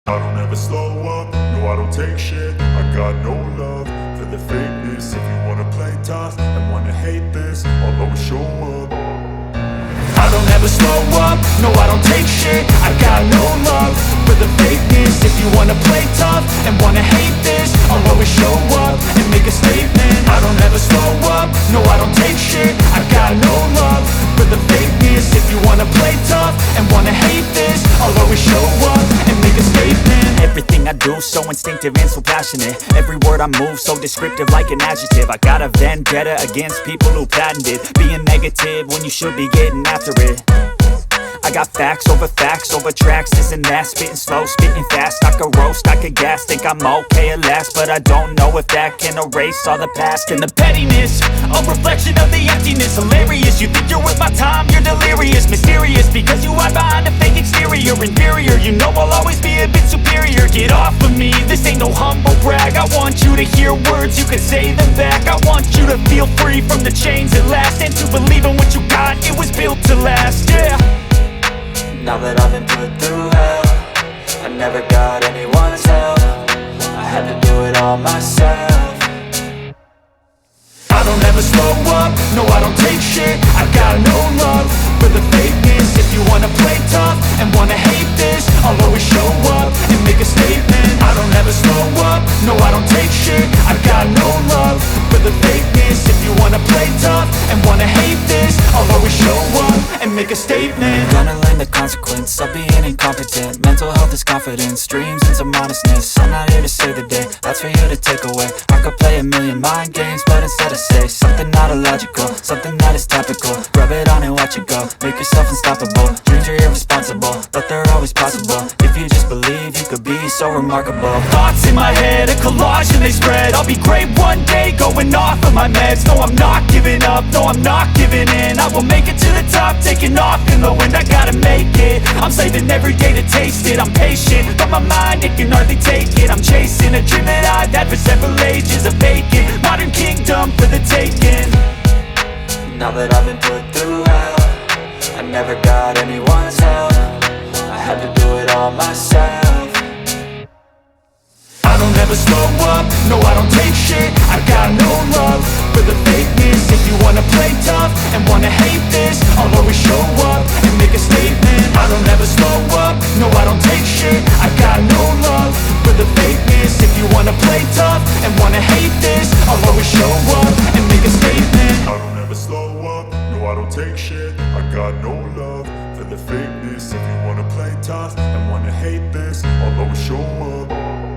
I don't ever slow up, no I don't take shit. I got no love for the fakeness. If you wanna play tough and wanna hate this, I'll always show up. I don't ever slow up, no I don't take shit. I got no love for the fakeness. If you wanna play tough and wanna hate this, I'll always show up and make a statement. I don't ever slow up, no I don't take shit. I got no love for the fakeness. If you wanna play tough and wanna hate this, I'll always show up and make a statement. Everything I do so instinctive and so passionate. Every word I move so descriptive like an adjective. I got a vendetta against people who patented being negative when you should be getting after it. I got facts over tracks, this and that. Spitting slow, spitting fast, I could roast, I could gas. Think I'm okay at last, but I don't know if that can erase all the past. And the pettiness, a reflection of the emptiness. Hilarious, you think you're worth my time, you're delirious. Mysterious, because you hide behind a fake exterior. Inferior, you know I'll always be a bit superior. Get off of me, this ain't no humble brag. I want you to hear words, you can say them back. I want you to feel free from the chains at last, and to believe in what you got, it was built to last, yeah. Now that I've been put through hell, I never got anyone's help. I had to do it all myself. I don't ever slow up, no I don't take shit. I got no love for the fakeness. If you wanna play tough and wanna hate this, I'll always show up and make a statement. I don't ever slow up, no I don't take shit. I got no love for the fakeness. If you wanna play tough and wanna hate this, I'll always show up and make a statement. Gonna learn the consequence of being incompetent. Mental health is confidence, dreams and some honestness. I'm not here to save the day, that's for you to take away. I could play a million mind games, but instead I say something not illogical, something that is topical. Rub it on and watch it go, make yourself unstoppable. Dreams are irresponsible, but they're always possible. If you just believe, you could be so remarkable. Thoughts in my head, a collage and they spread. I'll be great one day, going off of my meds. No, I'm not giving up, no, I'm not giving in. I will make it to the top, taking off in the wind. I gotta make it, I'm saving every day to taste it. I'm patient, but my mind, it can hardly take it. I'm chasing a dream that I've had for several ages. A vacant, modern kingdom for the taking. Now that I've been put through hell, I never got anyone's help. I had to do it all myself. I don't ever slow up, no I don't take shit. I got no love for the fakeness. If you wanna play tough and wanna hate this, I'll always show up and make a statement. I don't ever slow up, no I don't take shit. I got no love for the fakeness. If you wanna play tough and wanna hate this, I'll always show up and make a statement. I don't ever slow up, no I don't take shit. I got no love for the fakeness. If you wanna play tough and wanna hate this, I'll always show up